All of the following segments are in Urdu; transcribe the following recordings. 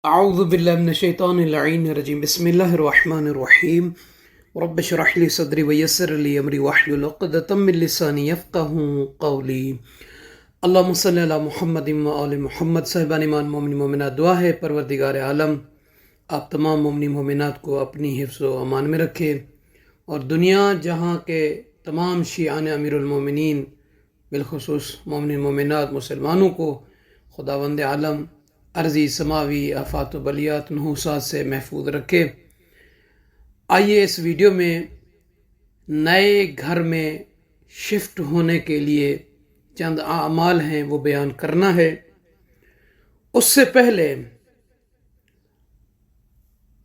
أعوذ بالله من الشيطان اللعين الرجيم بسم الله الرحمن الرحيم رب اشرح لي صدري ويسر لي أمري واحلل عقدة من لساني يفقهوا قولي اللهم صل على محمد وآل محمد صاحبان ایمان مومن مومنات دعا ہے پروردگار عالم آپ تمام مومن مومنات کو اپنی حفظ و امان میں رکھے اور دنیا جہاں کے تمام شیعان امیر المومنین بالخصوص مومن مومنات مسلمانوں کو خداوند عالم عرضی سماوی آفات و بلیات نحوسات سے محفوظ رکھے۔ آئیے اس ویڈیو میں نئے گھر میں شفٹ ہونے کے لیے چند اعمال ہیں وہ بیان کرنا ہے۔ اس سے پہلے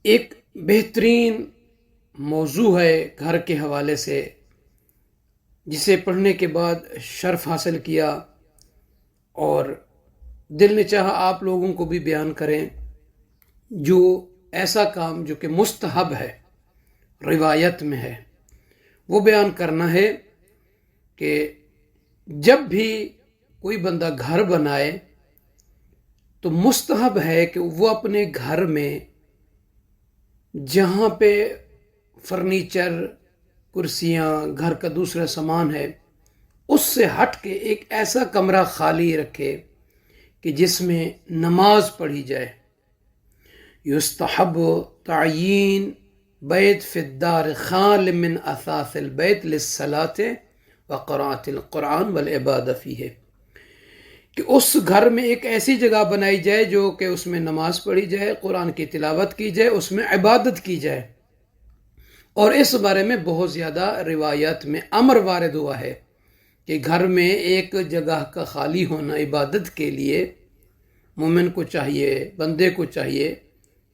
ایک بہترین موضوع ہے گھر کے حوالے سے جسے پڑھنے کے بعد شرف حاصل کیا اور دل نے چاہا آپ لوگوں کو بھی بیان کریں، جو ایسا کام جو کہ مستحب ہے، روایت میں ہے، وہ بیان کرنا ہے کہ جب بھی کوئی بندہ گھر بنائے تو مستحب ہے کہ وہ اپنے گھر میں جہاں پہ فرنیچر، کرسیاں، گھر کا دوسرا سامان ہے، اس سے ہٹ کے ایک ایسا کمرہ خالی رکھے کہ جس میں نماز پڑھی جائے۔ یستحب تعیین بیت فی الدار خال من اثاث البیت للصلاة وقراءة القرآن والعبادہ فیہ، کہ اس گھر میں ایک ایسی جگہ بنائی جائے جو کہ اس میں نماز پڑھی جائے، قرآن کی تلاوت کی جائے، اس میں عبادت کی جائے۔ اور اس بارے میں بہت زیادہ روایات میں امر وارد ہوا ہے کہ گھر میں ایک جگہ کا خالی ہونا عبادت کے لیے مومن کو چاہیے، بندے کو چاہیے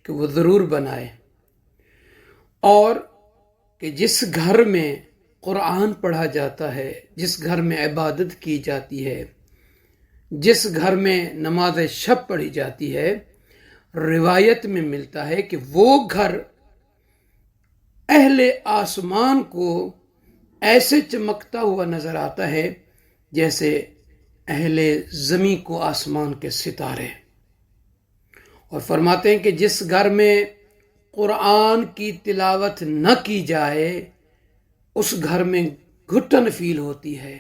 کہ وہ ضرور بنائے، اور کہ جس گھر میں قرآن پڑھا جاتا ہے، جس گھر میں عبادت کی جاتی ہے، جس گھر میں نماز شب پڑھی جاتی ہے، روایت میں ملتا ہے کہ وہ گھر اہل آسمان کو ایسے چمکتا ہوا نظر آتا ہے جیسے اہل زمین کو آسمان کے ستارے۔ اور فرماتے ہیں کہ جس گھر میں قرآن کی تلاوت نہ کی جائے اس گھر میں گھٹن فیل ہوتی ہے،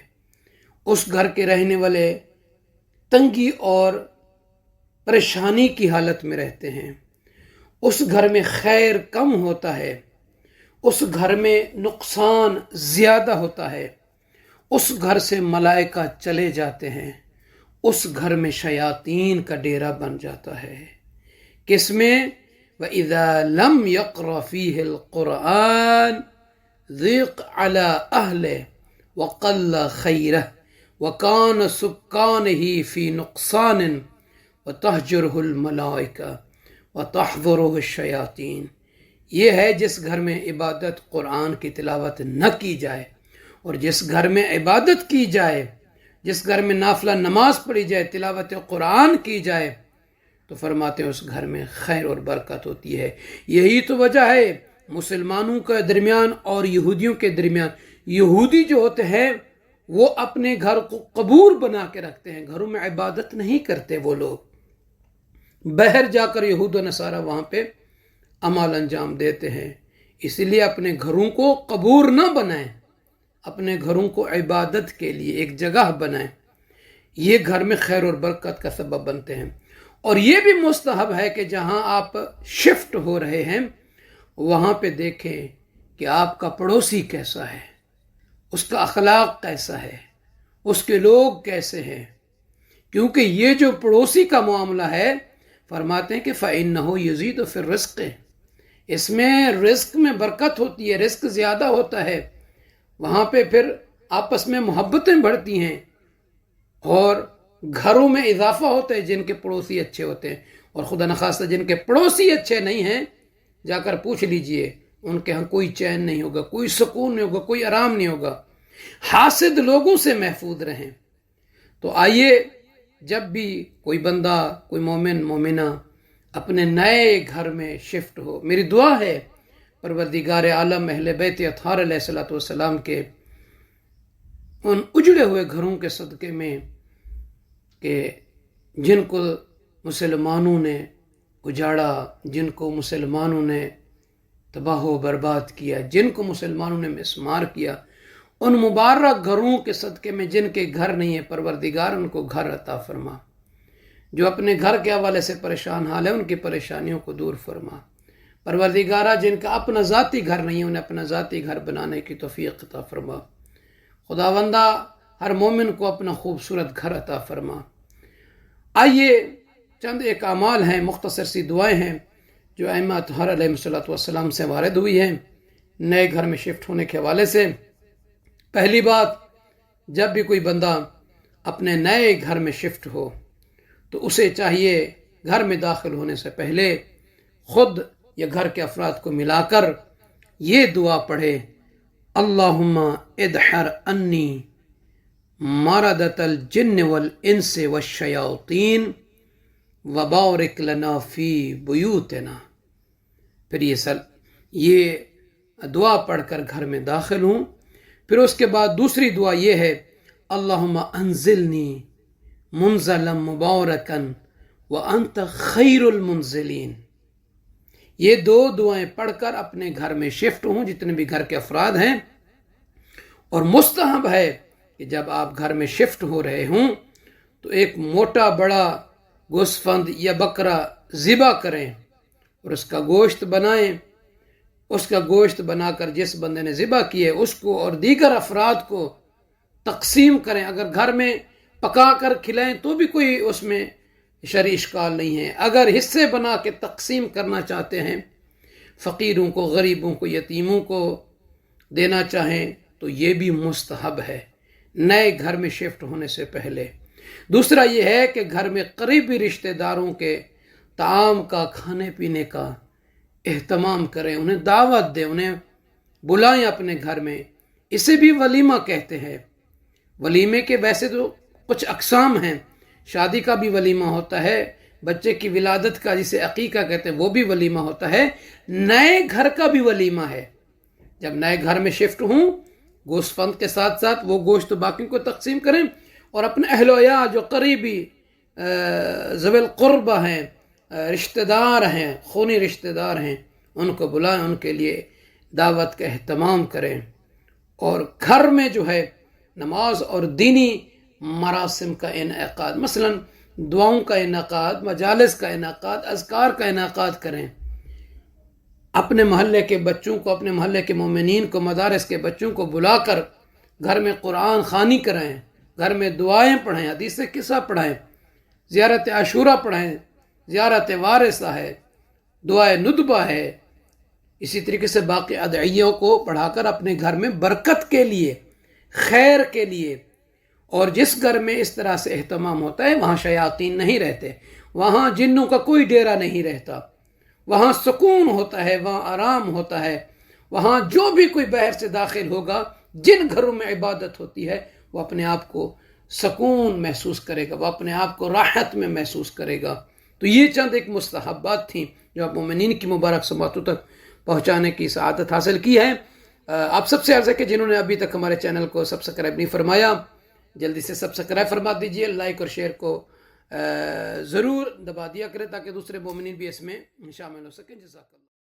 اس گھر کے رہنے والے تنگی اور پریشانی کی حالت میں رہتے ہیں، اس گھر میں خیر کم ہوتا ہے، اس گھر میں نقصان زیادہ ہوتا ہے، اس گھر سے ملائکہ چلے جاتے ہیں، اس گھر میں شیاطین کا ڈیرا بن جاتا ہے۔ کس میں؟ وَإِذَا لَمْ يَقْرَ فِيهِ الْقُرْآنِ ضِيقَ عَلَىٰ أَهْلِهِ وَقَلَّ خَيْرَهُ وَكَانَ سُكَّانِهِ فِي نُقْصَانٍ وَتَهْجُرُهُ الْمَلَائِكَةُ وَتَحْضُرُهُ الشَّيَاطِينُ۔ یہ ہے جس گھر میں عبادت قرآن کی تلاوت نہ کی جائے، اور جس گھر میں عبادت کی جائے، جس گھر میں نافلہ نماز پڑھی جائے، تلاوت قرآن کی جائے، تو فرماتے ہیں اس گھر میں خیر اور برکت ہوتی ہے۔ یہی تو وجہ ہے مسلمانوں کے درمیان اور یہودیوں کے درمیان، یہودی جو ہوتے ہیں وہ اپنے گھر کو قبور بنا کے رکھتے ہیں، گھروں میں عبادت نہیں کرتے، وہ لوگ باہر جا کر یہود و نصارہ وہاں پہ عمل انجام دیتے ہیں۔ اس لیے اپنے گھروں کو قبور نہ بنائیں، اپنے گھروں کو عبادت کے لیے ایک جگہ بنائیں، یہ گھر میں خیر اور برکت کا سبب بنتے ہیں۔ اور یہ بھی مستحب ہے کہ جہاں آپ شفٹ ہو رہے ہیں وہاں پہ دیکھیں کہ آپ کا پڑوسی کیسا ہے، اس کا اخلاق کیسا ہے، اس کے لوگ کیسے ہیں، کیونکہ یہ جو پڑوسی کا معاملہ ہے فرماتے ہیں کہ فَإِنَّهُ يَزِيدُ فِي الرِّزْقِ، اس میں رزق میں برکت ہوتی ہے، رزق زیادہ ہوتا ہے، وہاں پہ پھر آپس میں محبتیں بڑھتی ہیں اور گھروں میں اضافہ ہوتا ہے جن کے پڑوسی اچھے ہوتے ہیں۔ اور خدا نخواستہ جن کے پڑوسی اچھے نہیں ہیں جا کر پوچھ لیجئے، ان کے ہاں کوئی چین نہیں ہوگا، کوئی سکون نہیں ہوگا، کوئی آرام نہیں ہوگا۔ حاسد لوگوں سے محفوظ رہیں۔ تو آئیے جب بھی کوئی بندہ، کوئی مومن مومنہ اپنے نئے گھر میں شفٹ ہو، میری دعا ہے پروردگار عالم اہل بیت اطہار علیہ السلام کے ان اجڑے ہوئے گھروں کے صدقے میں کہ جن کو مسلمانوں نے اجاڑا، جن کو مسلمانوں نے تباہ و برباد کیا، جن کو مسلمانوں نے مسمار کیا، ان مبارک گھروں کے صدقے میں جن کے گھر نہیں ہے، پروردگار ان کو گھر عطا فرما۔ جو اپنے گھر کے حوالے سے پریشان حال ہے ان کی پریشانیوں کو دور فرما۔ پروردگارہ جن کا اپنا ذاتی گھر نہیں ہے انہیں اپنا ذاتی گھر بنانے کی توفیق عطا فرما۔ خداوندہ ہر مومن کو اپنا خوبصورت گھر عطا فرما۔ آئیے چند ایک اعمال ہیں، مختصر سی دعائیں ہیں جو ائمہ اطہار علیہ السلام سے وارد ہوئی ہیں نئے گھر میں شفٹ ہونے کے حوالے سے۔ پہلی بات، جب بھی کوئی بندہ اپنے نئے گھر میں شفٹ ہو تو اسے چاہیے گھر میں داخل ہونے سے پہلے خود یا گھر کے افراد کو ملا کر یہ دعا پڑھے، اللہم ادحر انی مردۃ الجن والانس والشیاطین وبارک لنا فی بیوتنا۔ پھر یہ دعا پڑھ کر گھر میں داخل ہوں۔ پھر اس کے بعد دوسری دعا یہ ہے، اللہم انزلنی منزلا مبارکا وانت خیر المنزلین۔ یہ دو دعائیں پڑھ کر اپنے گھر میں شفٹ ہوں، جتنے بھی گھر کے افراد ہیں۔ اور مستحب ہے کہ جب آپ گھر میں شفٹ ہو رہے ہوں تو ایک موٹا بڑا گوسفند یا بکرا ذبح کریں اور اس کا گوشت بنائیں۔ اس کا گوشت بنا کر جس بندے نے ذبح کیے اس کو اور دیگر افراد کو تقسیم کریں۔ اگر گھر میں پکا کر کھلائیں تو بھی کوئی اس میں شرعی اشکال نہیں ہے۔ اگر حصے بنا کے تقسیم کرنا چاہتے ہیں، فقیروں کو، غریبوں کو، یتیموں کو دینا چاہیں تو یہ بھی مستحب ہے نئے گھر میں شفٹ ہونے سے پہلے۔ دوسرا یہ ہے کہ گھر میں قریبی رشتہ داروں کے طعام کا، کھانے پینے کا اہتمام کریں، انہیں دعوت دیں، انہیں بلائیں اپنے گھر میں۔ اسے بھی ولیمہ کہتے ہیں۔ ولیمے کے ویسے تو کچھ اقسام ہیں، شادی کا بھی ولیمہ ہوتا ہے، بچے کی ولادت کا جسے عقیقہ کہتے ہیں وہ بھی ولیمہ ہوتا ہے، نئے گھر کا بھی ولیمہ ہے۔ جب نئے گھر میں شفٹ ہوں، گوشت فند کے ساتھ ساتھ وہ گوشت باقی کو تقسیم کریں اور اپنے اہل و عیال جو قریبی ذوی القربہ ہیں، رشتہ دار ہیں، خونی رشتہ دار ہیں، ان کو بلائیں، ان کے لیے دعوت کا اہتمام کریں۔ اور گھر میں جو ہے نماز اور دینی مراسم کا انعقاد، مثلا دعاؤں کا انعقاد، مجالس کا انعقاد، اذکار کا انعقاد کریں۔ اپنے محلے کے بچوں کو، اپنے محلے کے مومنین کو، مدارس کے بچوں کو بلا کر گھر میں قرآن خوانی کرائیں، گھر میں دعائیں پڑھیں، حدیث قصہ پڑھائیں، زیارت عاشورہ پڑھائیں، زیارت وارثہ ہے، دعائے ندبہ ہے، اسی طریقے سے باقی ادعیوں کو پڑھا کر اپنے گھر میں برکت کے لیے، خیر کے لیے۔ اور جس گھر میں اس طرح سے اہتمام ہوتا ہے وہاں شیاطین نہیں رہتے، وہاں جنوں کا کوئی ڈیرا نہیں رہتا، وہاں سکون ہوتا ہے، وہاں آرام ہوتا ہے، وہاں جو بھی کوئی باہر سے داخل ہوگا، جن گھروں میں عبادت ہوتی ہے وہ اپنے آپ کو سکون محسوس کرے گا، وہ اپنے آپ کو راحت میں محسوس کرے گا۔ تو یہ چند ایک مستحبات تھیں جو آپ مومنین کی مبارک سماعتوں تک پہنچانے کی سعادت حاصل کی ہے۔ آپ سب سے عرض ہے کہ جنہوں نے ابھی تک ہمارے چینل کو سبسکرائب نہیں فرمایا، جلدی سے سبسکرائب فرما دیجئے، لائک اور شیئر کو ضرور دبا دیا کریں تاکہ دوسرے مومنین بھی اس میں شامل ہو سکیں۔ جزاک اللہ۔